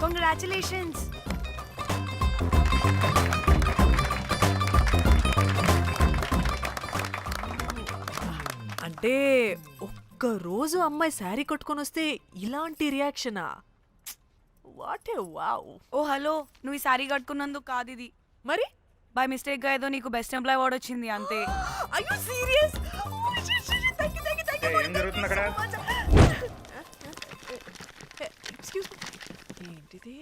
Congratulations. అంటే ఒక్క రోజు అమ్మాయి శారీ కట్టుకొని వస్తే ఇలాంటి రియాక్షనా? What a wow. Oh hello, నువ్వు ఈ సారీ కట్టుకున్నందుకు కాదు ఇది. మరి బై మిస్టేక్ గా ఏదో నీకు బెస్ట్ ఎంప్లాయ్ అవార్డ్ వచ్చింది అంతే. are you serious? ఏం జరుగుతుంది అక్కడ? ఎక్స్క్యూజ్ మీ, ఏంటిది?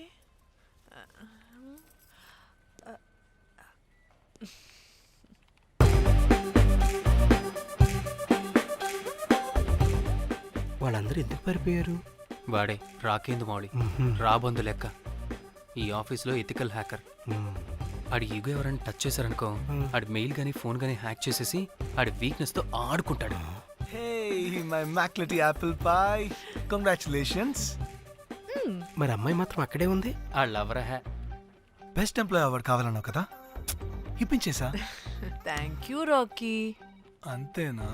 వాళ్ళందరూ ఎందుకు పారిపోయారు? వాడే రాకేందు మౌళి, రాబందు లెక్క. ఈ ఆఫీస్లో ఎథికల్ హ్యాకర్. ఆడి ఈగో ఎవరైనా టచ్ చేశారనుకో, ఆడి మెయిల్ కానీ ఫోన్ కానీ హ్యాక్ చేసేసి ఆడి వీక్నెస్తో ఆడుకుంటాడు. Hey, my McLetty apple pie. Congratulations. మరి అమ్మాయి మాత్రం అక్కడే ఉంది. ఆ లవర్ హ్యా బెస్ట్ ఎంప్లాయ్ అవార్డు కావాలన్నావు కదా, ఇప్పించేసా. Thank you Rocky. అంతేనా?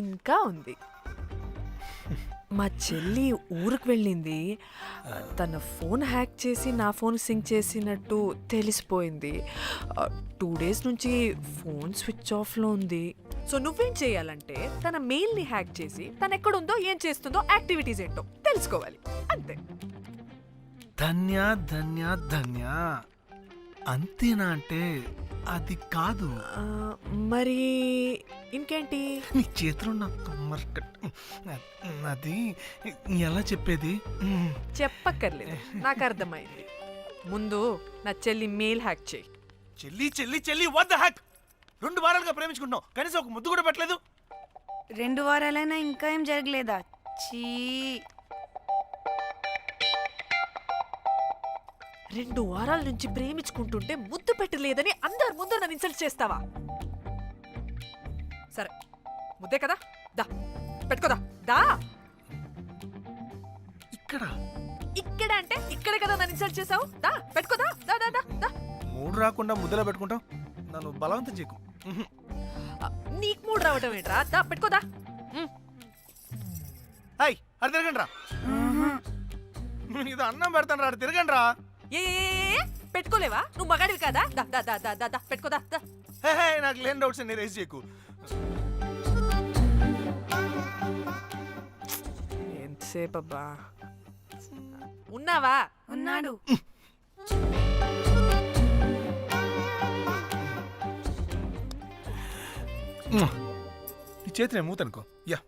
ఇంకా ఉంది. మా చెల్లి ఊరికి వెళ్ళింది. తన ఫోన్ హ్యాక్ చేసి నా ఫోన్ సింక్ చేసినట్టు తెలిసిపోయింది. 2 days నుంచి ఫోన్ స్విచ్ ఆఫ్లో ఉంది. సో నువ్వేం చేయాలంటే తన మెయిల్ని హ్యాక్ చేసి తను ఎక్కడుందో ఏం చేస్తుందో యాక్టివిటీస్ ఏంటో తెలుసుకోవాలి, అంతే. ధన్య ధన్య ధన్య. అంతేనా అంటే అది కాదు. మరి ఇంకేంటి? నీ చేతిలో నాకు అది ఎలా చెప్పేది? చెప్పక్కర్లేదు, నాకు అర్థమైంది. ముందు నా చెల్లి మెయిల్ హ్యాక్ చేయి. చెల్లి చెల్లి చెల్లి వాట్ ద హ్యాక్? 2 వారాలుగా ప్రేమించుకుంటున్నావు, కనీసం ఒక ముద్దు కూడా పెట్టలేదు. 2 వారాలైనా ఇంకా ఏం జరగలేదా? చీ. 2 వారాల నుంచి ప్రేమించుకుంటుంటే ముద్దు పెట్టలేదని అందరి ముందు నన్ను ఇన్సల్ట్ చేస్తావా? సరే, ముద్దే కదా, దా పెట్టుకోదా. దా. ఇక్కడ ఇక్కడ అంటే ఇక్కడే కదా నన్ను ఇన్సల్ట్ చేసావు. దా పెట్టుకోదా. దా దా దా దా. మూడు రాకుండా ముద్దలో పెట్టుకుంటావు, నన్ను బలవంతం చేయకు. నీకు మూడు రావటం ఏంట్రా? దా పెట్టుకోదా. హాయ్, అది తిరగండి రా. ఇది అన్నం పెడతాను రా, తిరగండి రా. ఏ పెట్టుకోలేవా? నువ్వు మగాడివి కదా. దా దా దా దా దా దా పెట్టుకోదా. దా. హే నాకు లేని డౌట్స్ అన్ని రేస్ చేయకు. ఎంతసేపు అబ్బా? ఉన్నావా? ఉన్నాడు. ఈ చేతిని మూతనుకో. Yeah,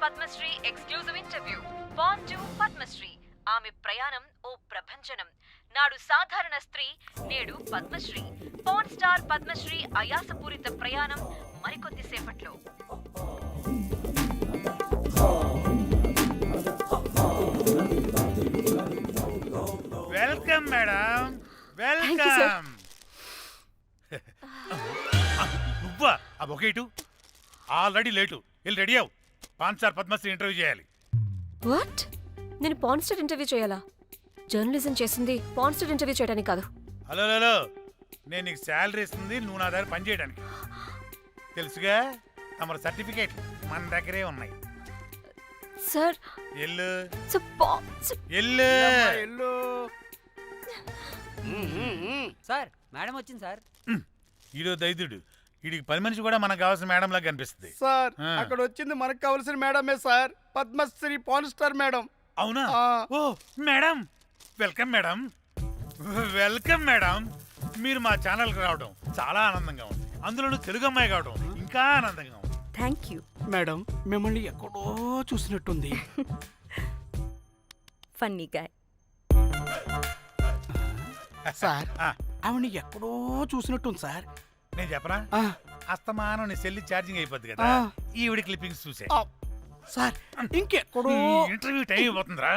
Padmashri exclusive interview. Pan to Padmashri. ఆమె ప్రయాణం ఓ ప్రభంజనం. నాడు సాధారణ స్త్రీ, నేడు పద్మశ్రీ. పాన్ స్టార్ పద్మశ్రీ అయాసపూరిత ప్రయాణం మరికొద్ది సేపట్లో. Welcome madam, welcome. నువ్వా? ఆ బొకే ఇటు. Already late. వెళ్ళి రెడీ అవు. పాన్ స్టార్ పద్మశ్రీ ఇంటర్వ్యూ చేయాలి. వాట్? నేను పాన్ స్టార్ ఇంటర్వ్యూ చేయాలా? జర్నలిజం చేసింది పాన్ స్టార్ ఇంటర్వ్యూ చేయడానికి కాదు. హలో హలో, నేను నీకు శాలరీ ఇస్తుంది నువ్వు నా దగ్గర పని చేయడానికి. తెలుసుగా, తమ సర్టిఫికేట్ మన దగ్గరే ఉన్నాయి. సార్ ఎల్లు ఎల్లు. ఎల్లు. సార్ మేడం వచ్చింది సార్. ఈడో దైదుడు. వీడికి పని మనిషి కూడా మనకు కావాల్సిన మేడం లాగా కనిపిస్తుంది సార్. అక్కడ వచ్చింది మనకు కావాల్సిన మేడమే sir, Padmashri pan star madam. అవునా? Oh madam, welcome madam. Welcome madam. మీరు మా ఛానల్కి రావడం చాలా ఆనందంగా ఉంది. అందులోనూ తెలుగు అమ్మాయి కావడం ఇంకా ఆనందంగా ఉంది. థ్యాంక్ యూ మేడం, మిమ్మల్ని ఎక్కడో చూసినట్టుంది. Funny guy. సార్, ఆవిడ ఎక్కడో చూసినట్టుంది సార్. నేను చెప్పనా? అస్తమానం నీ సెల్లి ఛార్జింగ్ అయిపోద్ది కదా ఆ. ఈవిడ క్లిప్పింగ్స్ చూసే ఆ, సార్ ఇంకెక్కడో ఇంటర్వ్యూ టైం అయిపోతుందిరా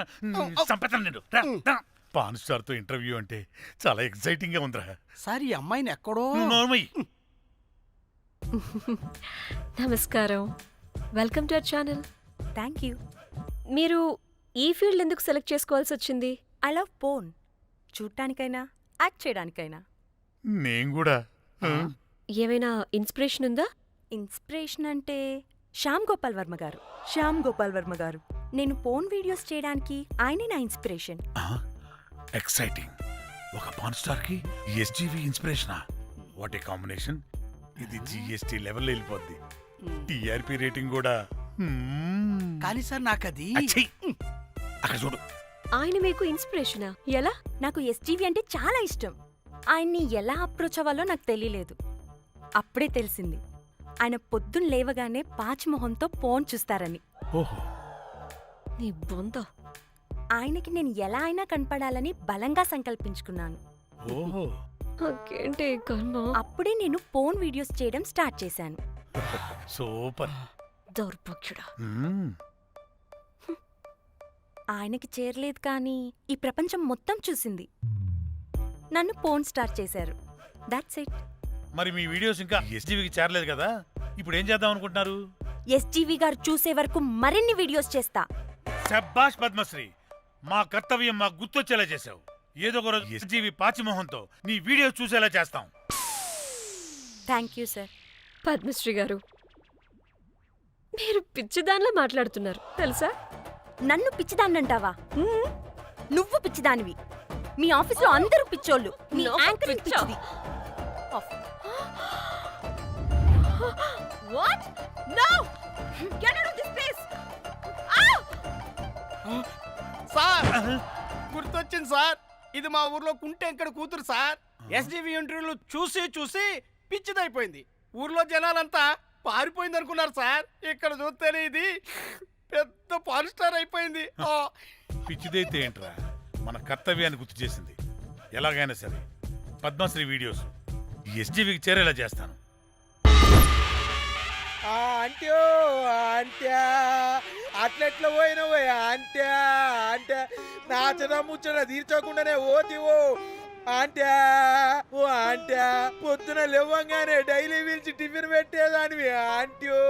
సంపెతాను నేను రా, రా. పాన్ స్టార్ తో ఇంటర్వ్యూ అంటే చాలా ఎక్సైటింగ్ గా ఉందిరా. సార్ ఈ అమ్మాయిని ఎక్కడో నార్మల్ నమస్కారం, welcome to our channel. Thank you. మీరు ఈ ఫీల్డ్ ఎందుకు సెలెక్ట్ చేసుకోవాల్సి వచ్చింది? I love porn. చూడటానికైనా యాక్ట్ చేయడానికైనా. నేను కూడా ఏమైనా ఇన్స్పిరేషన్ ఉందా? ఇన్స్పిరేషన్ అంటే శ్యామ్ గోపాల్ వర్మ గారు. నేను పోన్ వీడియోస్ చేయడానికి ఆయనే నా ఇన్స్పిరేషన్. ఎక్సైటింగ్. ఒక పాన్ స్టార్ కి ఎస్జీవి ఇన్స్పిరేషనా? What a combination. ఇది జిఎస్టీ లెవెల్ వెళ్ళిపోద్ది. టిఆర్పి రేటింగ్ కూడా. కానీ సార్ నాకు అది అచ్చయ్. అక్కడ చూడు. ఆయన మీకు ఇన్స్పిరేషనా? ఎలా? నాకు ఎస్జీవి అంటే చాలా ఇష్టం. ఆయన్ని ఎలా అప్రోచ్ అవ్వాలో నాకు తెలియలేదు. అప్పుడే తెలిసింది ఆయన పొద్దున్న లేవగానే పాచిమొహంతో పోన్ చూస్తారని. ఓహో. నీ బొంద. ఆయనకి నేను ఎలా అయినా కనపడాలని బలంగా సంకల్పించుకున్నాను. ఓహో. నాకేంటి ఈ కర్మ? అప్పుడే నేను పోన్ వీడియోస్ చేయడం స్టార్ట్ చేశాను. సూపర్. దౌర్భాగ్యుడా. ఆయనకి చేరలేదు కానీ ఈ ప్రపంచం మొత్తం చూసింది. నన్ను పోన్ స్టార్ట్ చేశారు. That's it. మరి మీ వీడియోస్ ఇంకా ఎస్జీవికి చేరలేదు కదా, ఇప్పుడు ఏం చేద్దాం అనుకుంటున్నారు? ఎస్జీవి గారు చూసే వరకు మరిన్ని వీడియోస్ చేస్తా. శబ్బాష్ పద్మశ్రీ, మా కర్తవ్యం మాకు గుర్తొచ్చేలా చేసావు. ఏదో ఒక రోజు ఎస్జీవి పాచిమోహంతో నీ వీడియో చూసేలా చేస్తాం. Thank you sir. పద్మశ్రీ గారు, మీరు పిచ్చిదానిలా మాట్లాడుతున్నారు తెలుసా? నన్ను పిచ్చిదాన్నంటావా? నువ్వు పిచ్చిదానివి. మీ ఆఫీస్లో అందరూ పిచ్చోళ్ళు. మీ నాకు యాంకరింగ్ పిచ్చా? పిచ్చిది. What? No! Get out of this place! Sir గుర్తొచ్చింది సార్. ఇది మా ఊర్లో కుంటెంకడ కూతురు సార్. ఎస్జీవి ఇంటర్వ్యూలు చూసి చూసి పిచ్చిదైపోయింది. ఊర్లో జనాలంతా పారిపోయింది అనుకున్నారు సార్. ఇక్కడ చూస్తేనే ఇది పెద్ద పాన్ స్టార్ అయిపోయింది. పిచ్చిదైతే ఏంట్రా, మన కర్తవ్యాన్ని గుర్తు చేసింది. ఎలాగైనా సరే పద్మశ్రీ వీడియోస్ ఎస్జీవికి చేరేలా చేస్తాను. అంట్యో అంట్యా అట్లెట్లా పోయినవో అంట్యా అంటే నాచన ముచ్చట తీర్చకుండానే ఓతివో అంట్యా. ఓ అంట్యా పొద్దున లేవంగానే డైలీ పిలిచి టిఫిన్ పెట్టేదానివి అంట్యో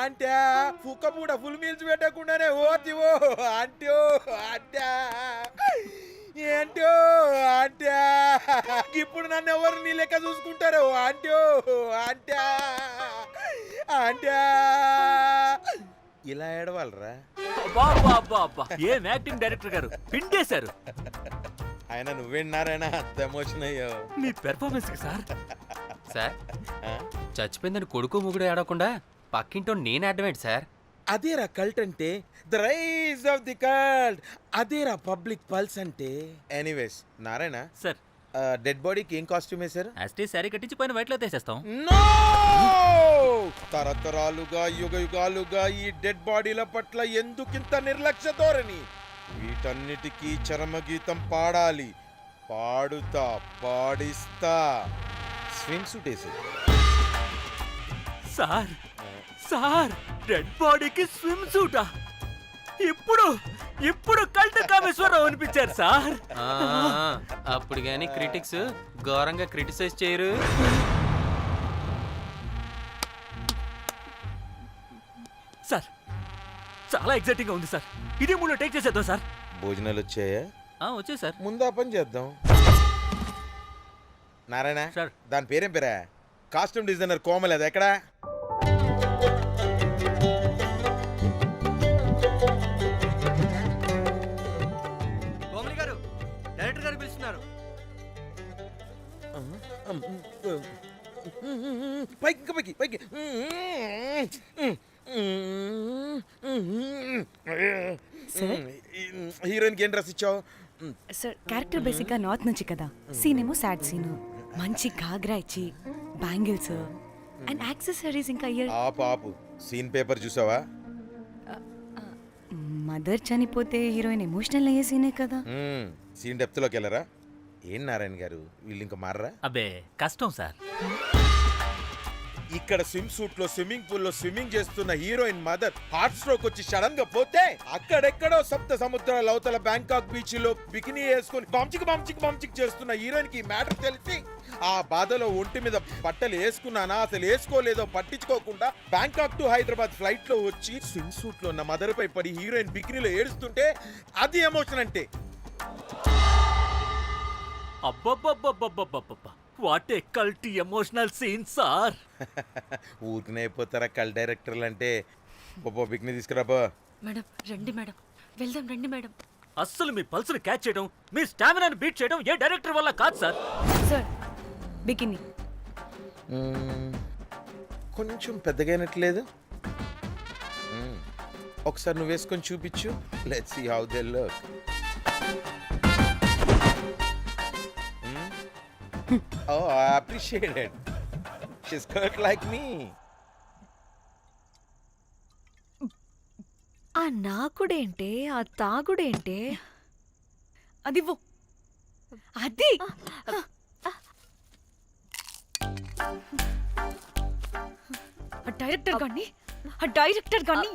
అంట్యా. కుక్క పూట ఫుల్ మీల్స్ పెట్టకుండానే ఓతివో అంట్యో అంట్యా. ఏంటో అంట్యా ఇప్పుడు నన్ను ఎవరు నీ లెక్క చూసుకుంటారు అంట్యో అంట్యా అంట్యా. ఇలా ఏడవాలరా? ఏం యాక్టింగ్ డైరెక్టర్ గారు పిండేశారు. ఆయన నువ్వేనారాయణ అంత ఎమోషన్ అయ్యో మీ పెర్ఫార్మెన్స్ సార్. సార్, చచ్చిపోయిందని కొడుకు ముగుడు ఏడవకుండా పక్కింటో నేను అడ్డమేంటి సార్? అదేరా కల్ట్ అంటే, the rise of the cult. అదేరా పబ్లిక్ పల్స్ అంటే. ఎనీవేస్ నారాయణ సార్, డెడ్ బాడీకి ఏం కాస్ట్యూమ్ వేశారు? యాస్టీ శారీ కట్టించి పైన వైట్లో తీసేస్తాం. నో! తరతరాలుగా యుగ యుగాలుగా ఈ డెడ్ బాడీల పట్ల ఎందుకింత నిర్లక్ష్య ధోరణి? వీటన్నిటికీ చరమగీతం పాడాలి. పాడుతా, పాడిస్తా. స్విమ్ సూట్ వేసి సార్ సార్, డెడ్ బాడీకి స్విమ్ సూటా? ఇప్పుడు కల్ట్ కామేశ్వరరావు అనిపించారు సార్. అప్పుడు గాని క్రిటిక్స్ ఘోరంగా క్రిటిసైజ్ చేయరు. సార్, చాలా ఎక్సైటింగ్ గా ఉంది సార్. ఇదే మూడు టేక్ చేసేద్దాం సార్. భోజనాలు వచ్చాయా? వచ్చాయి సార్. ముందు ఆ పని చేద్దాం. నారాయణ సార్. దాని పేరేం పేరా? కాస్ట్యూమ్ డిజైనర్ కోమల్, అది ఎక్కడా? కోమలి గారు, డైరెక్టర్ గారు పిలుస్తున్నారు. పైకి ఇంకా పైకి పైకి. హీరోయిన్కి ఏం డ్రెస్ ఇచ్చావు? సార్, క్యారెక్టర్ బేసిక్గా నార్త్ నుంచి కదా. సీన్ ఏమో సాడ్ సీను. మంచి ఘాగ్రా ఇచ్చి బ్యాంగిల్స్ అండ్ యాక్సెసరీస్ ఇంకా ఇయర్. ఆపు సీన్ పేపర్ చూసావా? మదర్ చనిపోతే హీరోయిన్ ఎమోషనల్ అయ్యే సీనే కదా. సీన్ డెప్త్లోకి వెళ్ళరా? ఏం నారాయణ గారు వీళ్ళు ఇంకా మారరా? అబ్బే కష్టం సార్. ఇక్కడ స్విమ్ సూట్ లో స్విమ్మింగ్ పూల్ లో స్విమ్మింగ్ చేస్తున్న హీరోయిన్ మదర్ హార్ట్ స్ట్రోక్ వచ్చి సడన్ గా పోతే అక్కడెక్కడో సప్త సముద్రాల అవతల బ్యాంకాక్ బీచ్ లో బికినీ వేసుకుని బంచిక్ చేస్తున్న హీరోయిన్ కి మ్యాటర్ తెలిసి ఆ బాధలో ఒంటి మీద బట్టలు వేసుకున్నానా అసలు వేసుకోలేదో పట్టించుకోకుండా బ్యాంకాక్ టు హైదరాబాద్ ఫ్లైట్ లో వచ్చి స్విమ్ సూట్ లో ఉన్న మదర్ పై పడి హీరోయిన్ బికినీలో ఏడుస్తుంటే అది ఎమోషన్ అంటే. అబ్బబ్బబ్బబ్బబ్బబ్బబ్బా వాట్ ఏ కల్టీ ఎమోషనల్ సీన్ సార్. ఊరికనే అయిపోతారా కల్ డైరెక్టర్లు అంటే. బాబా బికినీ తీసుకురాబా. మేడం రండి మేడం, వెళ్దాం రండి మేడం. అస్సలు మీ పల్స్ని క్యాచ్ చేయడం, మీ స్టామినాని బీట్ చేయడం ఏ డైరెక్టర్ వల్ల కాదు సార్. సార్ బికినీ కొంచెం పెద్దగైనట్లేదు. ఒకసారి నువ్వు వేసుకొని చూపించు. Let's see how they look. Oh, I appreciate it. She's cut like me. ఆ నాకుడేంటే, ఆ తాగుడేంటే? అది అది డైరెక్టర్ గాని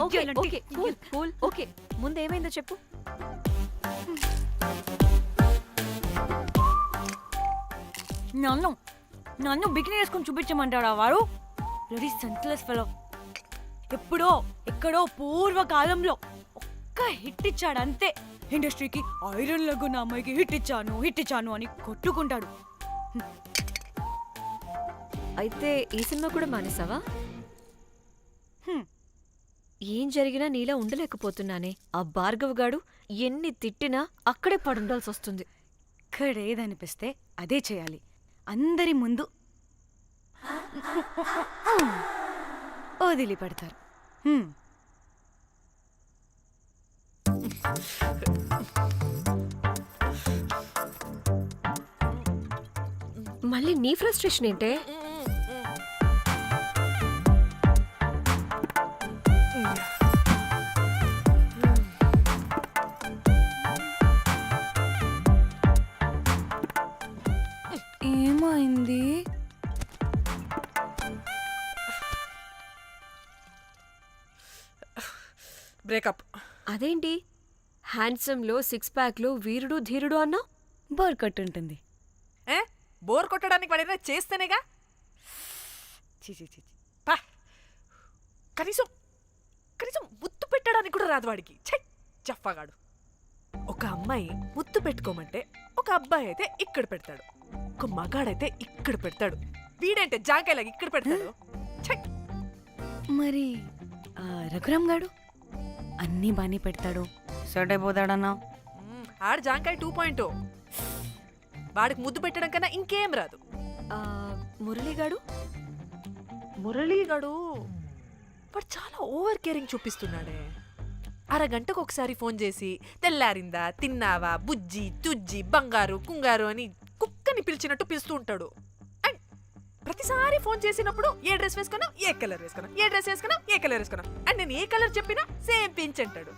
ఓకే కూల్ కూల్ ఓకే. ముందేమైందో చెప్పు. నన్ను బికినీ వేసుకొని చూపించమంటాడా వాడు? Ready senseless fellow. ఎప్పుడో ఎక్కడో పూర్వకాలంలో ఒక్క హిట్ ఇచ్చాడు అంతే. ఇండస్ట్రీకి ఐరన్ లెగ్ అమ్మాయికి హిట్ ఇచ్చాను అని కొట్టుకుంటాడు. అయితే ఈ సినిమా కూడా మానేసావా? ఏం జరిగినా నీలా ఉండలేకపోతున్నానే. ఆ భార్గవ్ గాడు ఎన్ని తిట్టినా అక్కడే పడుండాల్సి వస్తుంది. ఇక్కడేదనిపిస్తే అదే చేయాలి. అందరి ముందు వదిలిపెడతారు. మళ్ళీ నీ ఫ్రస్ట్రేషన్ ఏంటే? ఏమైంది? బ్రేకప్. అదేంటి హ్యాండ్సమ్లో 6 ప్యాక్లో వీరుడు ధీరుడు అన్నా? బోర్ కట్టుంటుంది. బోర్ కొట్టడానికి పడినా చేస్తేనేగా. పా. కనీసం ముద్దు పెట్టడానికి కూడా రాదు వాడికి. చెప్పగాడు. ఒక అమ్మాయి ముద్దు పెట్టుకోమంటే ఒక అబ్బాయి అయితే ఇక్కడ పెడతాడు, ఒక మగాడైతే ఇక్కడ పెడతాడు. వీడంటే జాంకాయలాగా ఇక్కడ పెడతాడు. మరి రఘురామ్ గాడు అన్నీ బానే పెడతాడు, సెట్ అయిపోతాడన్నా. ఆడు జాంకాయ 2.0. వాడికి ముద్దు పెట్టడం కన్నా ఇంకేం రాదు. మురళీగాడు వాడు చాలా ఓవర్ కేరింగ్ చూపిస్తున్నాడే. అరగంటకు ఒకసారి ఫోన్ చేసి తెల్లారిందా, తిన్నావా, బుజ్జి, తుజ్జి, బంగారు, కుంగారు అని కుక్కని పిలిచినట్టు పిలుస్తూ ఉంటాడు. అండ్ ప్రతిసారి ఫోన్ చేసినప్పుడు ఏ డ్రెస్ వేసుకున్నా, ఏ కలర్ వేసుకున్నా, ఏ డ్రెస్ వేసుకున్నా, ఏ కలర్ వేసుకున్నా అండ్ నేను ఏ కలర్ చెప్పినా సేమ్ పించ్ అంటాడు.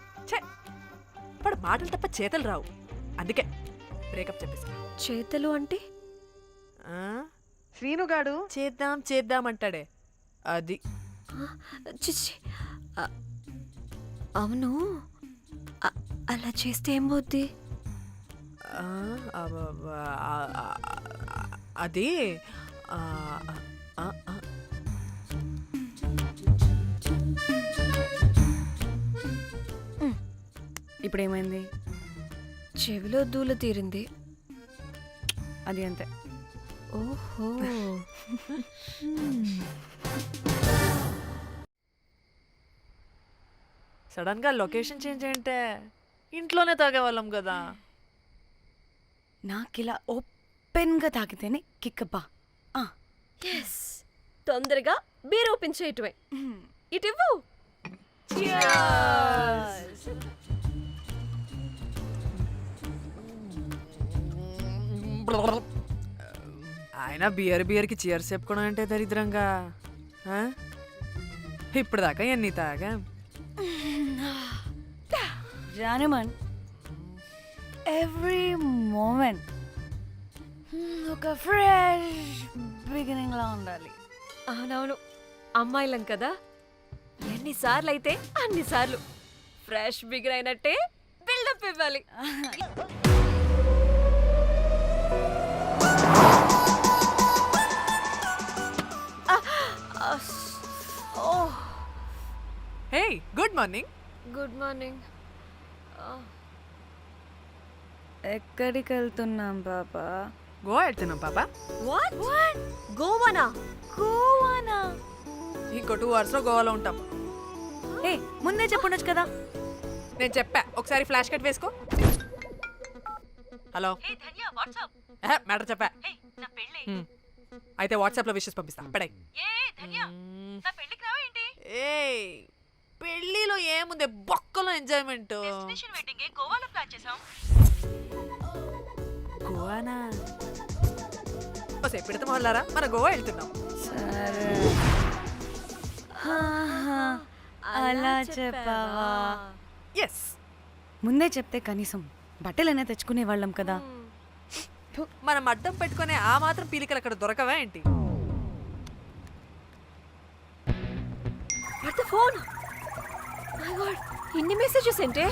వాడు మాటలు తప్ప చేతలు రావు. అందుకే బ్రేకప్ చెప్పేసి. చేతలు అంటే శ్రీనుగాడు చేద్దాం అంటాడే అది. చిచ్చి అవును, అలా చేస్తే ఏం పోద్ది? అది ఇప్పుడేమైంది? చెవిలో దూల తీరింది. అది అంతే. ఓహో. సడన్ గా లొకేషన్ చేంజ్ అంటే ఇంట్లోనే తాగేవాళ్ళం కదా. నాకిలా ఓపెన్గా తాగితేనే కిక్కబ్బా. తొందరగా బీర్ ఓపెన్ చేయటమే. ఇటివ్వు. ఆయన బియర్కి చీర్స్ చెప్పుకోవడం అంటే దరిద్రంగా. ఇప్పుడు దాకా ఎన్ని తాగా జానమన్. ఎవ్రీ మూమెంట్ ఒక ఫ్రెష్ బిగినింగ్ లా ఉండాలి. అవునవును, అమ్మాయిలం కదా, ఎన్నిసార్లు అయితే అన్నిసార్లు ఫ్రెష్ బిగిన్ అయినట్టే బిల్డప్ ఇవ్వాలి. హే, గుడ్ మార్నింగ్. Good morning. ఎక్కడికి వెళ్తున్నాం పాపా? గోవా వెళ్తున్నాం పాపా. వాట్ గోవానా? గోవానా? ఇంకో 2 hours లో గోవాలో ఉంటాం. ఏ ముందే చెప్పుండొచ్చు కదా. నేను చెప్పా, ఒకసారి ఫ్లాష్ కట్ వేసుకో. హలో, హే ధన్య వాట్సాప్. మ్యాటర్ చెప్పా. హే నా పెళ్ళి. అయితే వాట్సాప్ లో విషెస్ పంపిస్తా. పడాయి. ఏ ధన్య నా పెళ్ళికి రావా ఏంటి? ఏ పెళ్ళిలో ఏముంది, బొక్కలో ఎంజాయ్మెంట్. డెస్టినేషన్ వెడ్డింగ్ గోవాలో ప్లాన్ చేసాం. గోవానా? ఓసే పిడత మొహల్లారా, మన గోవా వెళ్తున్నాం. సరే. అలా చెప్పావా? ఎస్. ముందే చెప్తే కనీసం బట్టలైనా తెచ్చుకునే వాళ్ళం కదా. మనం అడ్డం పెట్టుకునే ఆ మాత్రం పీలికలు అక్కడ దొరకవా ఏంటి? What the phone? My God, ఇన్ని మెసేజెస్ ఏంటే?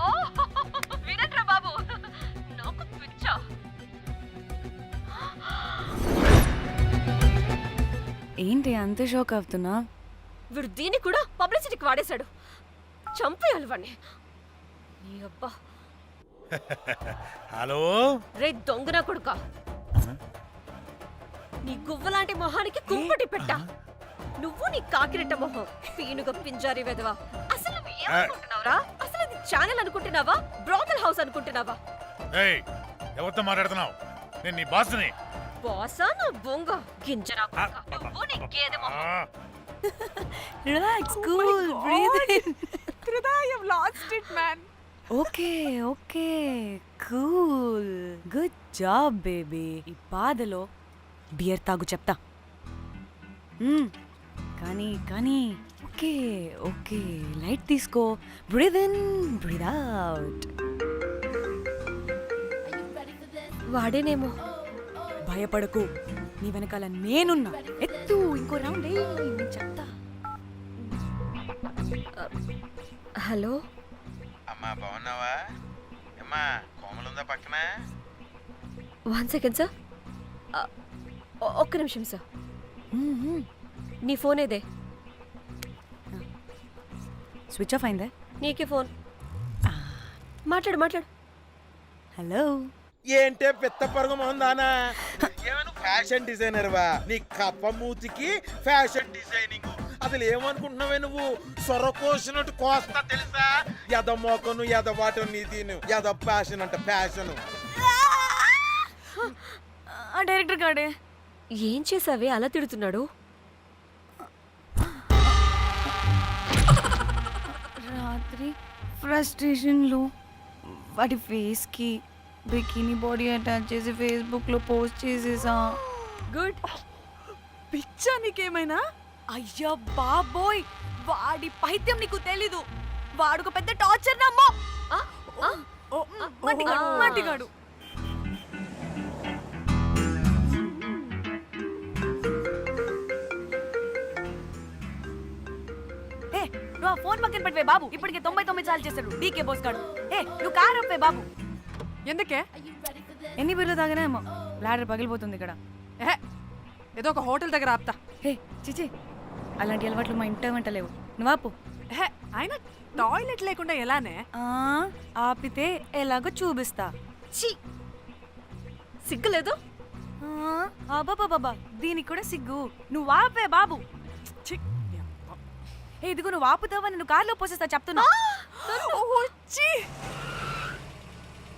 ఓ వినట్రా బాబు, నాకు పిచ్చా. ఏంటి అంత షోక్ అవుతున్నా? వీడు దీన్ని కూడా పబ్లిసిటీకి వాడేశాడు. చంపేయాలి వాడిని. నీ అబ్బా. హలో రే దొంగన కొడుక, నీ గువ్వలాంటి మొహానికి కుంపటి పెట్ట. నువ్వు నీ కాకిరెట్ట మొహం, పీనుగ పింజారి వెదవా. అసలు నువ్వు ఏమనుకుంటున్నావురా? అసలు ఇది ఛానల్ అనుకుంటున్నావా, బ్రోకల్ హౌస్ అనుకుంటున్నావా? ఏయ్ ఎవరితో మాట్లాడుతున్నావు? నేను నీ బాస్ని. బాసా నా బొంగ గింజరా కొడుక. నువ్వు నీ గేదె మొహం. Relax, cool, breathe in. I've lost it, man. Okay okay, cool, good job baby. ఈ బాధలో బియర్ తాగు చెప్తా. కానీ కానీ ఓకే ఓకే, లైట్ తీసుకో. Breathe in, breathe out. వాడేనేమో. భయపడకు, నీ వెనకాల నేనున్నా. ఎత్తు, ఇంకో రౌండ్ నేను చెప్తా. హలో, అమ్మా బాగున్నావా? అమ్మా కోమలుందా పక్కన? 1 second సార్. ఒక్క నిమిషం సార్. నీ ఫోన్ ఏదే? స్విచ్ ఆఫ్ అయిందే. నీకే ఫోన్. మాట్లాడు మాట్లాడు. హలో. ఏంటే పెద్ద పరుగు మొహందానా? ఏమను ఫ్యాషన్ డిజైనర్ వా? నీ కప్ప మూతికి ఫ్యాషన్ డిజైనింగ్. అసలు ఏమనుకుంటున్నావే నువ్వు? సొర కోసినట్టు కోస్తా తెలుసా? ఎద మోకను ఎద వాటను నీ దీని ఎద ఫ్యాషన్ అంట ఫ్యాషన్. ఆ డైరెక్టర్ గాడే. ఏం చేసావే అలా తిడుతున్నాడు? రాత్రి ఫ్రస్ట్రేషన్లో వాడి ఫేస్కి బికినీ బాడీ అటాచ్ చేసి ఫేస్బుక్లో పోస్ట్ చేసేసా. గుడ్. పిచ్చా నీకేమైనా? అయ్యా బాబోయ్, వాడి పైత్యం నీకు తెలీదు. వాడుక పెద్ద టార్చర్ నమ్మో. మట్టిగాడు. ఏ నువ్వు ఆ ఫోన్ పక్కన పెట్టవే బాబు. ఇప్పటికే 99 సార్లు చేశాడు డీకే బోస్ గాడు. ఏ నువ్వు కారు అప్పే బాబు. ఎందుకే? ఎన్ని బిర్లు తాగినామో లాడర్ పగిలిపోతుంది ఇక్కడ. ఏదో ఒక హోటల్ దగ్గర ఆపుతా. హే చిచి, అలాంటి అలవాట్లు మా ఇంట వెంట లేవు. నువ్వు ఆపు. ఆయన టాయిలెట్ లేకుండా ఎలానే? ఆపితే ఎలాగో చూపిస్తా. ఛీ, సిగ్గులేదు? బాబా దీనికి కూడా సిగ్గు. నువ్వు ఆపే బాబు. ఇదిగో నువ్వు ఆపుతావని నువ్వు కార్లో పోసేస్తా చెప్తున్నా.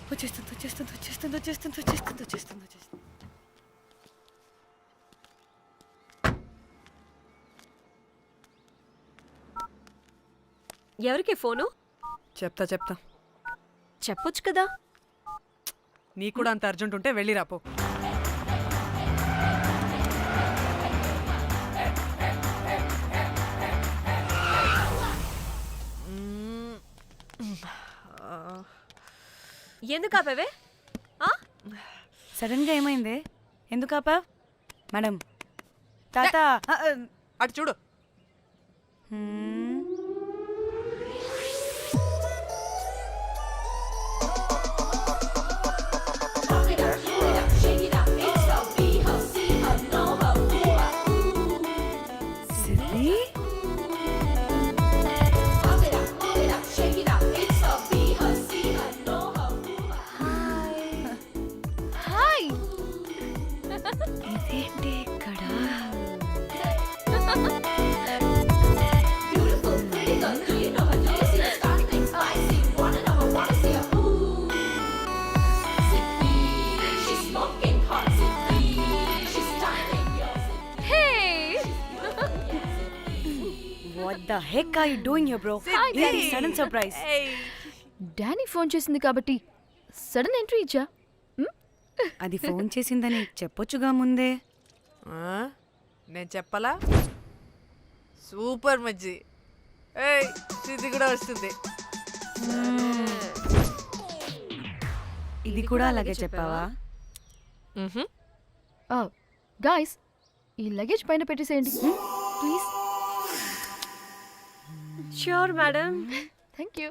వచ్చేస్తుంది. ఎవరికి ఫోను? చెప్తా చెప్పొచ్చు కదా. నీ కూడా అంత అర్జెంట్ ఉంటే వెళ్ళి రాపో. ఎందుకు ఆపేవే? సడన్ గా ఏమైంది? ఎందుకు ఆపా? మేడం తాత అటు చూడు. హ్మ్. సిరి? హాయ్ ఇదేంటి ఇక్కడ? What the heck are you doing here, bro? ఏంటి సడన్ సర్ప్రైజ్? డానీ ఫోన్ చేసింది కాబట్టి సడన్ ఎంట్రీ ఇచ్చా. అది ఫోన్ చేసిందని చెప్పొచ్చుగా ముందే. నేను చెప్పలా? సూపర్ మజ్జి. ఏయ్ ఇది కూడా వస్తుంది. ఇది కూడా అలాగే చెప్పావా? గాయ్స్ ఈ లగేజ్ పైన పెట్టేసేయండి please. Sure madam. Thank you.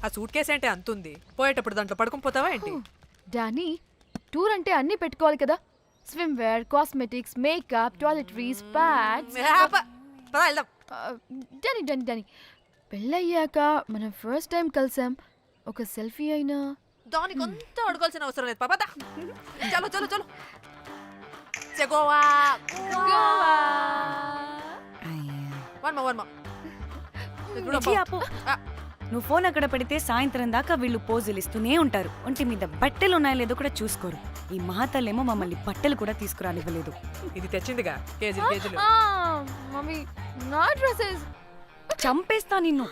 ఆ సూట్ కేసు అంటే అంతుంది, పోయేటప్పుడు దాంట్లో పడుకుని పోతావా ఏంటి? డానీ టూర్ అంటే అన్నీ పెట్టుకోవాలి కదా. Swimwear, cosmetics, makeup, toiletries, pads. పద వెళ్దాం. డానీ డానీ డానీ పెళ్ళయ్యాక మనం ఫస్ట్ టైం కలిసాం. ఒక సెల్ఫీ అయినా. దానికి కొంత అడగాల్సిన అవసరం లేదు. పాపా చలో చలో చలో. గోవా వర్మ మిర్చి ఆపు. నువ్వు ఫోన్ అక్కడ పెడితే సాయంత్రం దాకా వీళ్ళు పోజులు ఇస్తూనే ఉంటారు. ఒంటి మీద బట్టలు ఉన్నాయో లేదో కూడా చూసుకోరు. ఈ మహాతల్లేమో మమ్మల్ని బట్టలు కూడా తీసుకురానివ్వలేదు. ఇది తెచ్చిందిగా కేజీలు కేజీలు. మమ్మీ నా డ్రెస్సెస్. చంపేస్తా నిన్ను.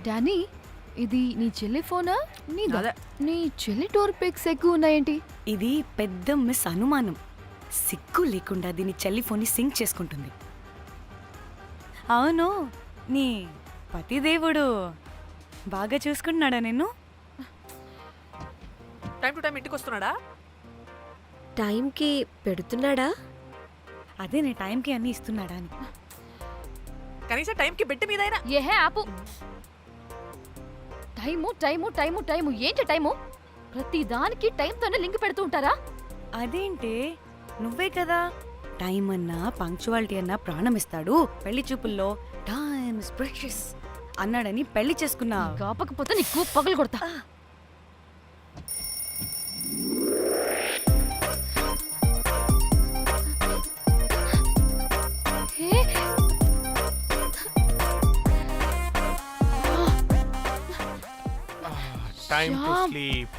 డానీ ఇది నీ చెల్లి ఫోనా? నీదా? అదే. నీ చెల్లి టూర్ పిక్స్ ఎక్కువ ఉన్నాయేంటి? ఇది పెద్ద మిస్ అనుమానం. సిగ్గు లేకుండా దీని చెల్లి ఫోన్ని సింక్ చేసుకుంటుంది. అవును, నీ పతిదేవుడు బాగా చూసుకుంటున్నాడా నిన్ను? టైం టు టైం ఇంటికి వస్తున్నాడా? టైంకి పెడుతున్నాడా? అదే నీ టైంకి అన్నీ ఇస్తున్నాడా అని. కనీసం టైంకి బెట్టి మీదైనా. ఏహే ఆపు. టైము టైము టైము టైము ఏంటి టైము? ప్రతి దానికి టైంతోనే లింక్ పెడుతూ ఉంటారా? అదేంటి, నువ్వే కదా టైం అన్నా పంక్చువాలిటీ అన్నా ప్రాణం ఇస్తాడు, పెళ్లి చూపుల్లో టైమ్ ఇస్ ప్రెషియస్ అన్నాడని పెళ్లి చేసుకున్నా. కాపకపోతే నీకు పగలు కొడతా. Time to Shyam. Sleep.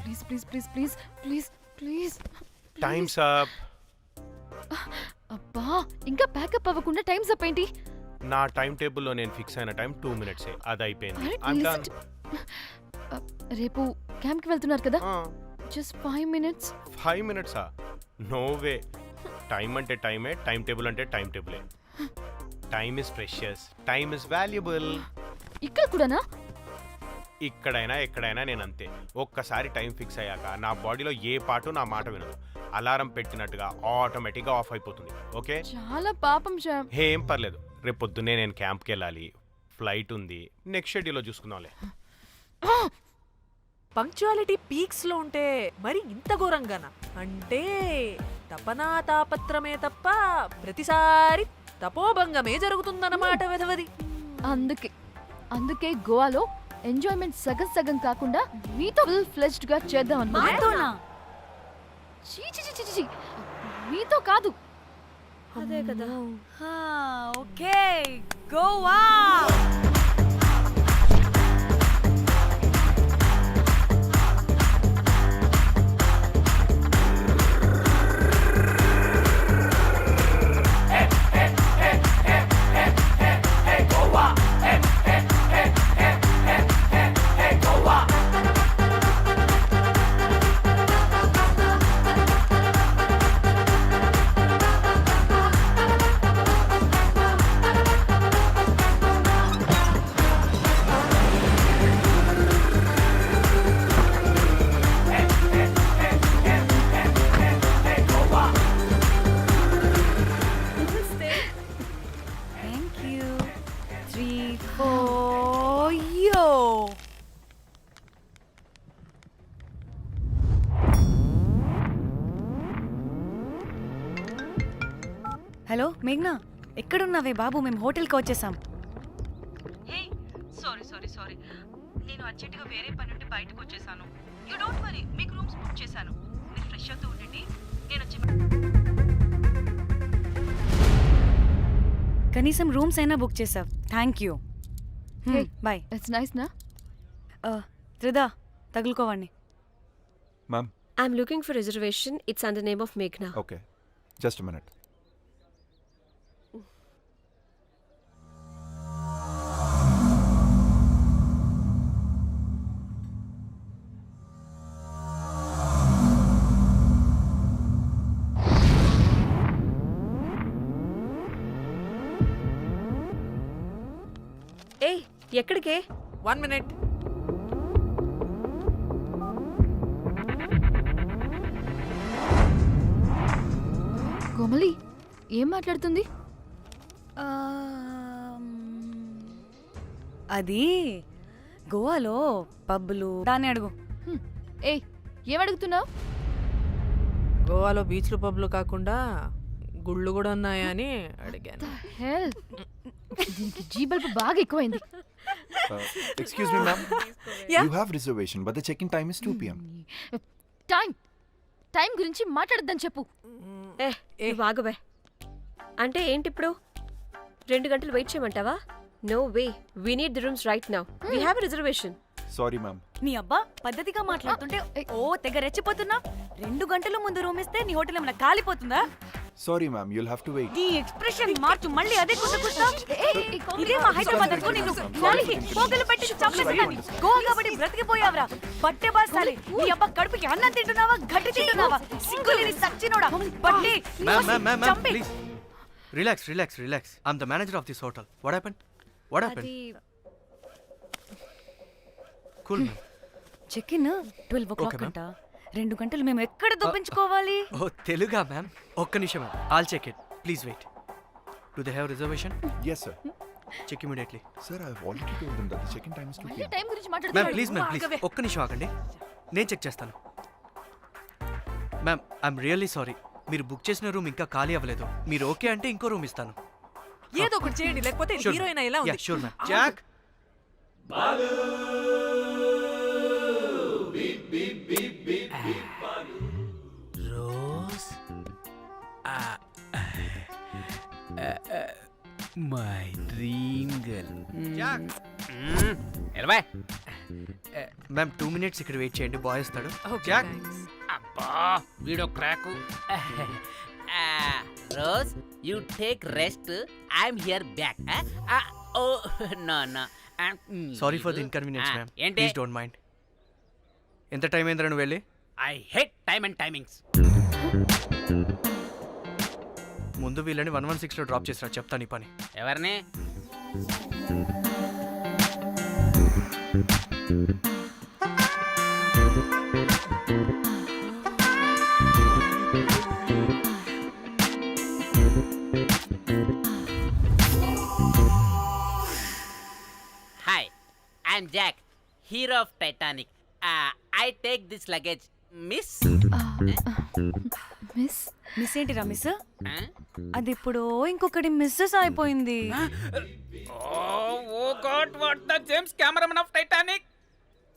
Please please please please please please. Times up. అబ్బా ఇంకా ప్యాకప్ అవ్వకుండా టైమ్స్ అప్ ఏంటి? నా టైం టేబుల్లో నేను ఫిక్స్ అయిన టైం 2 minutes. అది అయిపోయింది. Alright, I'm listen done. రేపు క్యాంప్కి వెళ్తున్నారు కదా? Just 5 minutes. 5 minutes? No way. Time అంటే టైమే, టైం టేబుల్ అంటే టైం టేబులే. Time is precious, time is valuable. ఇక్కడ కూడానా? ఇక్కడైనా ఎక్కడైనా నేను అంతే. ఒక్కసారి టైం ఫిక్స్ అయ్యాక నా బాడీలో ఏ పాటు నా మాట వినదు. అలారం పెట్టినట్టుగా ఆటోమేటిక్గా ఆఫ్ అయిపోతుంది. ఓకే, చాలా పాపం శ్యామ్. ఏం పర్లేదు. రేపు పొద్దున్నే నేను క్యాంప్కి వెళ్ళాలి, ఫ్లైట్ ఉంది. నెక్స్ట్ షెడ్యూల్లో చూసుకుందాంలే. పంక్చువాలిటీ పీక్స్ లో ఉంటే మరి ఇంత ఘోరంగానా? అంటే తపనా తాపత్రమే తప్ప ప్రతిసారి తపోభంగమే జరుగుతుందన్నమాట వెధవది. అందుకే గోవాలో ఎంజాయ్మెంట్ సగం సగం కాకుండా మీతో ఫుల్ ఫ్లెజ్డ్ గా చేద్దాం మాతోనా? మీతో కాదు. అదే కదా. ఓకే, గోవా. హలో మేఘ్నా, ఎక్కడున్నావే బాబు? మేము హోటల్కి వచ్చేసాం. సారీ నేను అర్జెంటుగా వేరే పని నుండి బయటకు వచ్చేసాను. యూ డోంట్ వరీ, మీకు రూమ్స్ బుక్ చేశాను. మీరు ఫ్రెష్ అవుతూ ఉండండి, నేను వచ్చి. కనీసం రూమ్స్ అయినా బుక్ చేసావు. Thank you. Bye. It's nice నా? త్రిదా, తగులుకోవండి. Ma'am. I'm looking for reservation. It's under name of మేఘ్నా. Okay, just minute. ఏ ఎక్కడికే? 1 minute. కోమలి ఏం మాట్లాడుతుంది? అది గోవాలో పబ్బులు దాన్ని అడుగు. ఏయ్ ఏం అడుగుతున్నావు? గోవాలో బీచ్లు పబ్లు కాకుండా గుళ్ళు కూడా ఉన్నాయా అని అడిగాను. హెల్ దీనికి జీ బల్బ్ బాగా ఎక్కువైంది. Excuse me ma'am, you have reservation but the check in time is 2 PM. Time గురించి మాట్లాడద్దని చెప్పు. వాగవే. అంటే ఏంటి ఇప్పుడు 2 గంటలు వెయిట్ చేయమంటావా? No way, we need the rooms right now. We have a reservation. Sorry ma'am. నీ అబ్బా పద్ధతిగా మాట్లాడుతుంటే తెగ రెచ్చిపోతున్నా. 2 గంటల ముందు రూమ్ ఇస్తే నీ హోటల్ ఏమైనా కాలిపోతుందా? Sorry ma'am, you'll have to wait. నీ ఎక్స్ప్రెషన్ మార్చు, మళ్ళీ అదే కుసకుసా. ఇదే మా హైదరాబాద్ అనుకో. నిన్ను నాలికి పోగలు పెట్టి చంపేస్తాను. గోవా కాబట్టి బ్రతికిపోయావరా బట్టే బాసాలి. నీ అబ్బా కడుపుకి అన్నం తింటున్నావా, గడ్డి తింటున్నావా? సింగులేని సచ్చినోడా బట్టి చంపి. Relax. I'm the manager of this hotel. What happened? Cool ma'am. Check in 12 o'clock అంట. 2 గంటలు మేము ఎక్కడ దొప్పించుకోవాలి? ఓ తెలుగా మ్యామ్? ఒక్క నిమిషం ma'am, all check it. Please wait. Do they have reservation? Yes sir. Check immediately. Sir, I have already told them that the check in time is 2 PM. Time గురించి ma'am మాట్లాడుతున్నాడు. Please ఒక్క నిమిషం ఆగండి, నేను check చేస్తాను. Ma'am I'm really sorry, మీరు book చేసిన room ఇంకా ఖాళీ అవ్వలేదు. మీరు ఓకే అంటే ఇంకో రూమ్ ఇస్తాను. ఏదో ఒకటి చేయండి, లేకపోతే హీరోయిన్ ఎలా ఉంది? Sure ma'am. Jack Rose my dream girl. Jack ఎలవై మ్యామ్ 2 minutes ఇక్కడ వెయిట్ చేయండి, బాయ్ వస్తాడు. Okay, Jack thanks. అబ్బా వీడో crack. Rose you take rest, I'm here back. Oh no sorry for the inconvenience ma'am. ఏంటి? Please don't mind. ఎంత time అయిందిరా నువ్వు వెళ్ళి? I hate time and timings. ముందు వీళ్ళని 116లో డ్రాప్ చేసినా, చెప్తాను ఈ పని. ఎవరిని? Hi, I'm Jack, hero of Titanic. I take this luggage miss. Miss ఏంటిరా మిస్? అది ఇప్పుడు ఇంకొకటి మిస్సెస్ అయిపోయింది. Oh God, what the James cameraman of Titanic.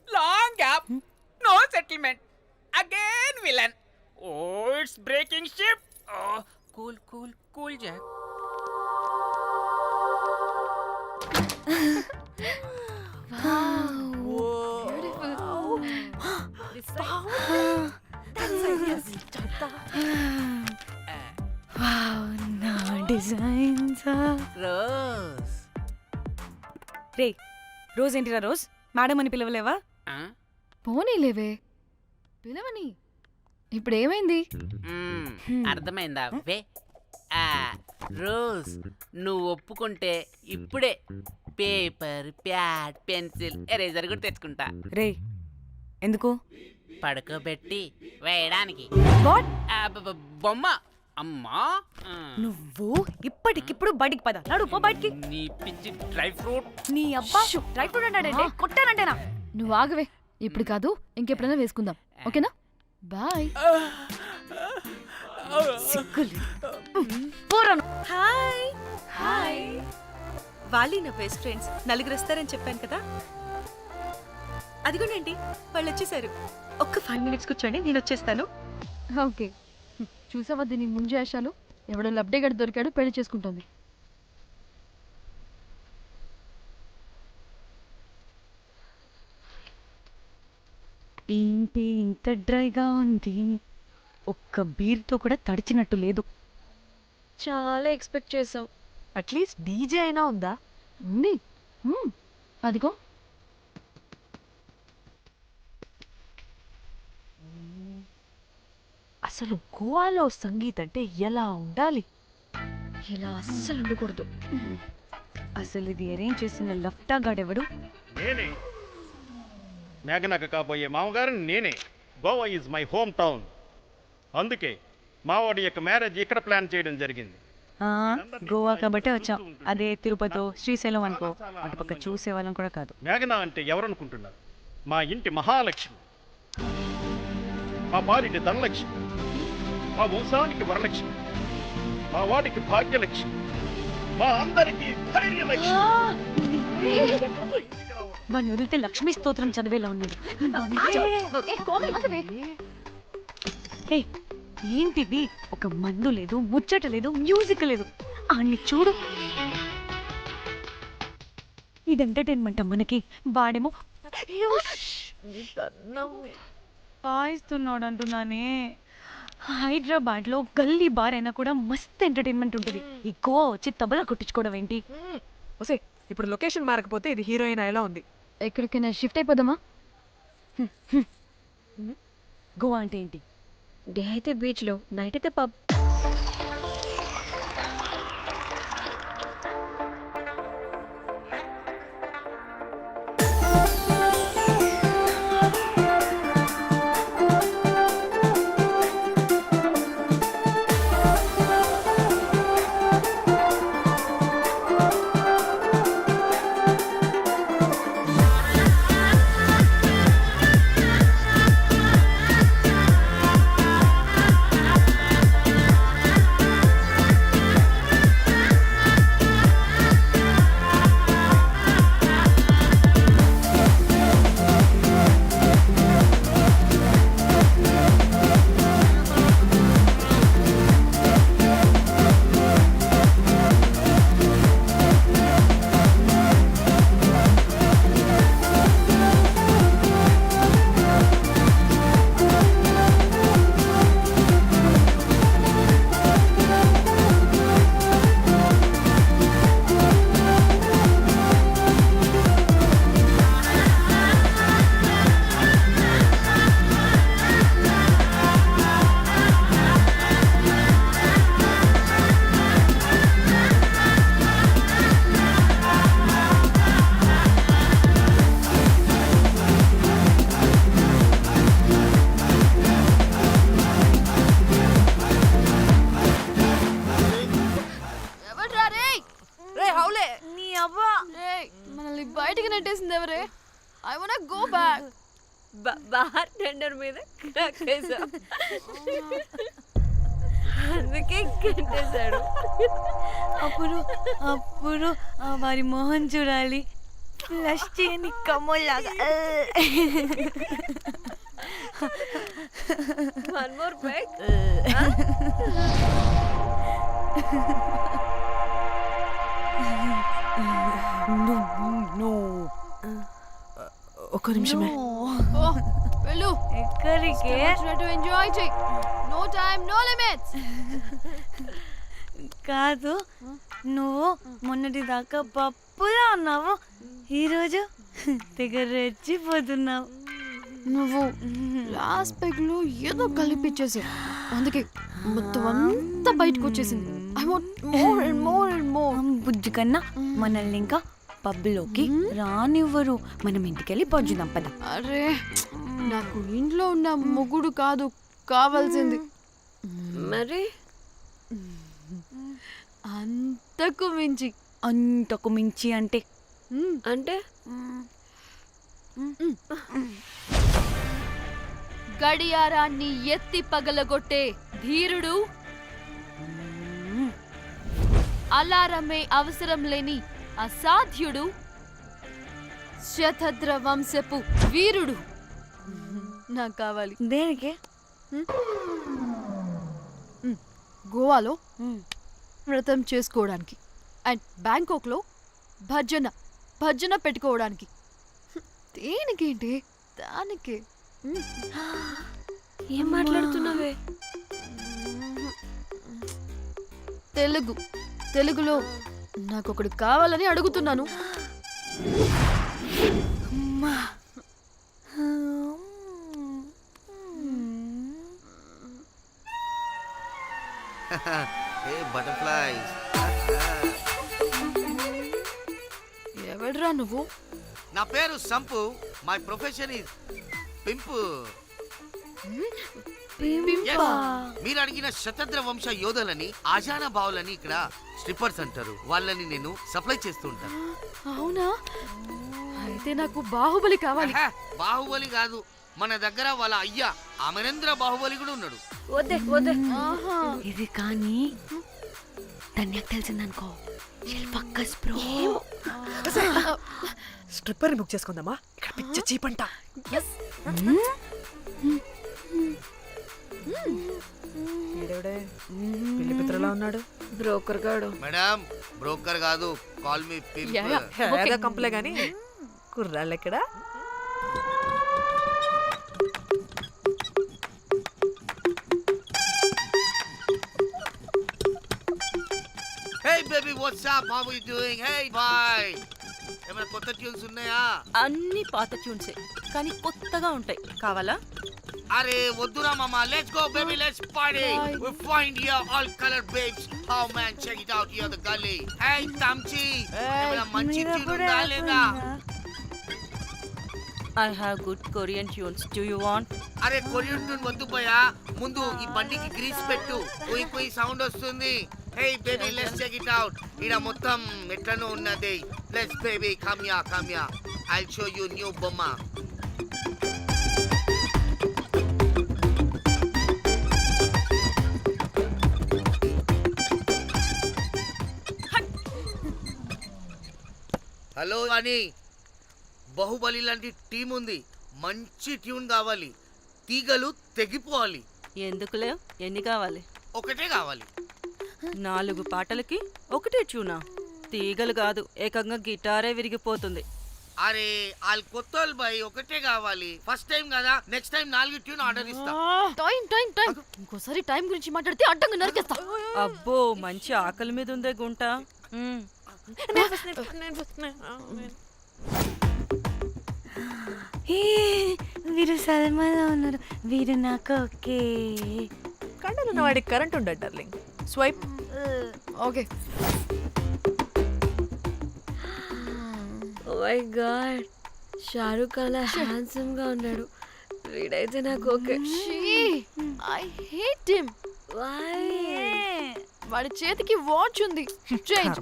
Long gap, no settlement, again villain. Oh it's breaking ship. Cool cool cool Jack. Rose రే, Rose ఏంటిరా Rose? Madam అని పిలవలేవా? పోనీలేవే పిలవని. ఇప్పుడు ఏమైంది? అర్థమైందా? వే రోజ్, నువ్వు ఒప్పుకుంటే ఇప్పుడే పేపర్, ప్యాడ్, పెన్సిల్, ఎరేజర్ కూడా తెచ్చుకుంటా. రే ఎందుకు? పడుకోబెట్టి వేయడానికి. వాట్? బొమ్మ. అమ్మా, నువ్వు ఇప్పటికిప్పుడు బయటికి పద. నడు పో బయటికి. నీ పిచ్చి డ్రై ఫ్రూట్. నీ అబ్బా డ్రై ఫ్రూట్ అన్నాడంటే కొట్టానంటేనా? నువ్వు ఆగవే, ఇప్పుడు కాదు ఇంకెప్పుడైనా వేసుకుందాం, ఓకేనా? బాయ్. హాయ్ హాయ్ వాళ్ళు నా బెస్ట్ ఫ్రెండ్స్. నలుగురు వస్తారని చెప్పాను కదా, అదిగోనండి వాళ్ళు వచ్చేసారు. ఒక్క 5 minutes కూర్చోండి, నేను వచ్చేస్తాను. ఓకే, చూసావా దీని ముంజేషాలు? ఎవడో లబ్డే గడి దొరికాడు, పెళ్లి చేసుకుంటుంది. ఏంటి ఇంత డ్రైగా ఉంది? ఒక్క బీర్తో కూడా తడిచినట్టు లేదు. చాలా ఎక్స్పెక్ట్ చేసాం. అట్లీస్ట్ డీజే అయినా ఉందా? ఉంది. అదిగో అసలు గోవాలో సంగీత్ అంటే ఎలా ఉండాలి? ఇలా అస్సలు ఉండకూడదు. అసలు ఇది అరేంజ్ చేసిన లఫ్టా గాడెవడు? నేనే మేఘనకు కాబోయే మామగారిని నేనే. Goa is my home town. అందుకే మావాడి యొక్క మ్యారేజ్ ఇక్కడ ప్లాన్ చేయడం జరిగింది. గోవా కాబట్టే వచ్చాం. అదే తిరుపతి శ్రీశైలం అనుకో, అటుపక్క చూసేవాళ్ళం కూడా కాదు. మేఘన అంటే ఎవరనుకుంటున్నారు? మా ఇంటి మహాలక్ష్మి, మా పాలిటి ధనలక్ష్మి, మా వంశానికి వరలక్ష్మి, మా వాడికి భాగ్యలక్ష్మి, మా అందరికీ ధైర్యలక్ష్మి. వాడిని వదిలితే లక్ష్మీ స్తోత్రం చదివేలా ఉన్నాడు. ఏయ్, ఏంటిది? ఒక మందు లేదు, ముచ్చట లేదు, మ్యూజిక్ లేదు. అన్ని చూడు. ఇది ఎంటర్టైన్మెంట్ మనకి. వాడేమో పాయిస్తున్నాడు అంటున్నానే. హైదరాబాద్లో గల్లీ బార్ అయినా కూడా మస్త్ ఎంటర్టైన్మెంట్ ఉంటుంది. ఈ గోవా వచ్చి తబలా కొట్టించుకోవడం ఏంటి? ఓసే, ఇప్పుడు లొకేషన్ మారకపోతే ఇది హీరోయిన్ అయ్యేలా ఉంది. ఎక్కడికైనా షిఫ్ట్ అయిపోదామా? గోవా అంటే ఏంటి? డే అయితే బీచ్లో, నైట్ అయితే పబ్. మనల్ని బయటికి నెట్టేసింది ఎవరే? I want go back. Bar tender మీద క్రాక్ వేసా, అందుకే కట్టేశాడు. అప్పుడు అప్పుడు వారి మొహం చూడాలి, ఫ్లష్ చేయని కమ్మోల్లాగా. One more back. ఒక్క నిమిషమే. వెళ్ళు. ఎక్కడికే? ఎంజాయ్ చెయ్. No time, no limits. కాదు, నువ్వు మొన్నటి దాకా పప్పులా ఉన్నావు, ఈరోజు తెగ రెచ్చిపోతున్నావు. నువ్వు లాస్ట్ పెగ్ లో ఏదో కలిపిచ్చేసావు, అందుకే మొత్తం అంతా బయటకు వచ్చేసింది. I want more and more and more. బుజ్జి కన్నా మనల్ని ఇంకా పబ్లోకి రానివ్వరు. మనం ఇంటికెళ్ళి పడుచుదాం పద. అరే, నాకు ఇంట్లో ఉన్న మొగుడు కాదు కావాల్సింది. మరి అంతకు మించి. అంతకు మించి అంటే అంటే గడియారాన్ని ఎత్తి పగలగొట్టే ధీరుడు, అలారమే అవసరం లేని అసాధ్యుడు, శతద్ర వంశపు వీరుడు నాకు కావాలి. దేనికి? గోవాలో వ్రతం చేసుకోవడానికి అండ్ బ్యాంకాక్లో భజన పెట్టుకోవడానికి. దేనికేంటి? దానికి. ఏం మాట్లాడుతున్నావే? తెలుగులో నాకొకడు కావాలని అడుగుతున్నాను. బటర్ఫ్లైస్. ఎవడ్రా నువ్వు? నా పేరు Sampu. My profession is pimp. Yes. మీరు అడిగిన శతద్ర వంశ యోధులని ఆజానా బావులని ఇక్కడ స్ట్రిప్పర్స్ అంటారు. వాళ్ళని నేను సప్లై చేస్తూ ఉంటాను. అవునా? అయితే నాకు బాహుబలి కావాలి. బాహుబలి కాదు, మన దగ్గర వాళ్ళ అయ్యా అమరేంద్ర బాహుబలి కూడా ఉన్నాడు. వద్దే వద్దే. ఇది కానీ ధన్యకు తెలిసిందనుకో, స్ట్రిప్పర్ బుక్ చేసుకుందామా? ఇక్కడ పిచ్చ చీపంట. పెళ్లి పిత్రలా ఉన్నాడు. బ్రోకర్ గాడు. మేడం బ్రోకర్ కాదు, కాల్ మీ పింప్. కంపలే గాని కుర్రాళ్ళు ఎక్కడ? Hey baby, what's up? How are you doing? Hey bye. ఏమైనా కొత్త ట్యూన్స్ ఉన్నాయా? అన్ని పాత ట్యూన్సే కానీ కొత్తగా ఉంటాయి. కావాలా? అరే వద్దురా మామ. Let's go baby, let's party. We find here all colored babes. Oh man, check it out here the gully. Hey Tamchi, ఏమైనా మంచి ట్యూన్ ఉందా లేదా? I have good Korean tunes. Do you want? అరే కొరియన్ ట్యూన్ వద్దు పోయా. ముందు ఈ బండికి గ్రీస్ పెట్టు. కుయ్ కుయ్ సౌండ్ వస్తుంది. Hey baby, let's check it out. ఇడ మొత్తం ఎట్లనో ఉన్నది. Let's baby, come here. I'll show you new బొమ్మ. హలో అని బాహుబలి లాంటి టీం ఉంది. మంచి ట్యూన్ కావాలి. తీగలు తెగిపోవాలి. ఎందుకులే? ఎన్ని కావాలి? ఒకటే కావాలి. 4 పాటలకి ఒకటే ట్యూనా? తీగలు కాదు, ఏకంగా గిటారే విరిగిపోతుంది. అరే వాళ్ళు కొత్త వాళ్ళు బాయ్, ఒకటే కావాలి. ఫస్ట్ టైం కదా, నెక్స్ట్ టైం 4 ట్యూన్ ఆర్డర్ ఇస్తా. టైం ఇంకోసారి టైం గురించి మాట్లాడితే అడ్డంగా నరికేస్తా. అబ్బో, మంచి ఆకలి మీద ఉందే గుంట. వీరు సల్మాలో ఉన్నారు. వీరు నాకు ఓకే. కండలున్న వాడికి కరెంట్ ఉండదు darling. Swipe. Okay. Oh my God, Shahrukh అలా హ్యాండ్సమ్ గా ఉన్నాడు. వీడైతే నాకు ఓకే. I hate him. వాడి చేతికి వాచ్ ఉంది. చేంజ్.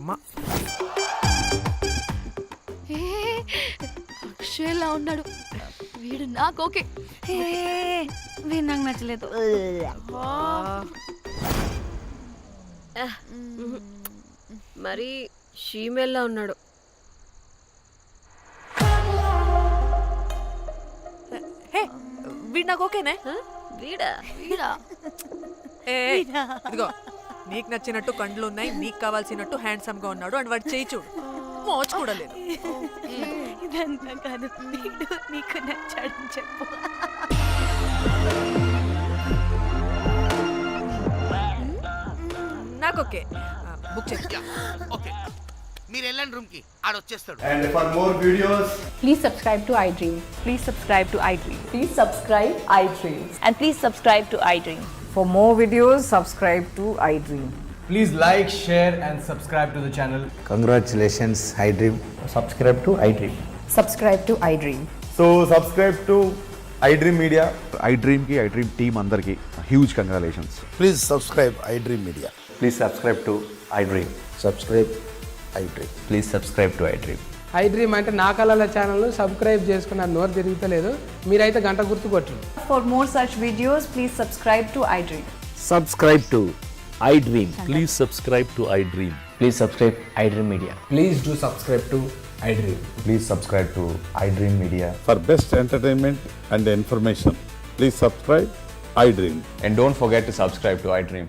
అక్షయ్లా ఉన్నాడు. వీడు నాకు ఓకే. వీరు నాకు నచ్చలేదు. మరి షీమెల్లా ఉన్నాడు. వీడు నాకు ఓకేనే. వీడా? ఇదిగో, నీకు నచ్చినట్టు కండ్లు ఉన్నాయి, నీకు కావాల్సినట్టు హ్యాండ్సమ్ గా ఉన్నాడు. అండ్ వాడు చేయి చూడు, మోచ్ కూడా లేదు. ఇదంతా కాదు, వీడు నీకు నచ్చాడని చెప్పు. నాకు ఓకే. బుక్ చేయి. ఓకే, మీరు వెళ్ళండి రూమ్ కి, ఆడొచ్చేస్తాడు. And for more videos, please subscribe to iDream. Please subscribe to iDream. Please subscribe iDream. And please subscribe to iDream. For more videos, subscribe to iDream. Please like, share, and subscribe to the channel. congratulations, iDream. Subscribe to iDream. Subscribe to iDream. So subscribe to iDream Media. iDream ki iDream team andarki huge congratulations. Please subscribe iDream Media. Please subscribe to iDream. Subscribe iDream. Please subscribe to iDream. iDream అంటే నా కళల channel subscribe చేసుకున్న నోరు తిరుగుతలేదు. మీరైతే గంట గుర్తు కొట్టండి. For more such videos, please subscribe to iDream. Subscribe to iDream. Please subscribe to iDream. Please subscribe iDream Media. Please do subscribe to iDream. Please subscribe to iDream Media. For best entertainment and information, please subscribe iDream. And don't forget to subscribe to iDream.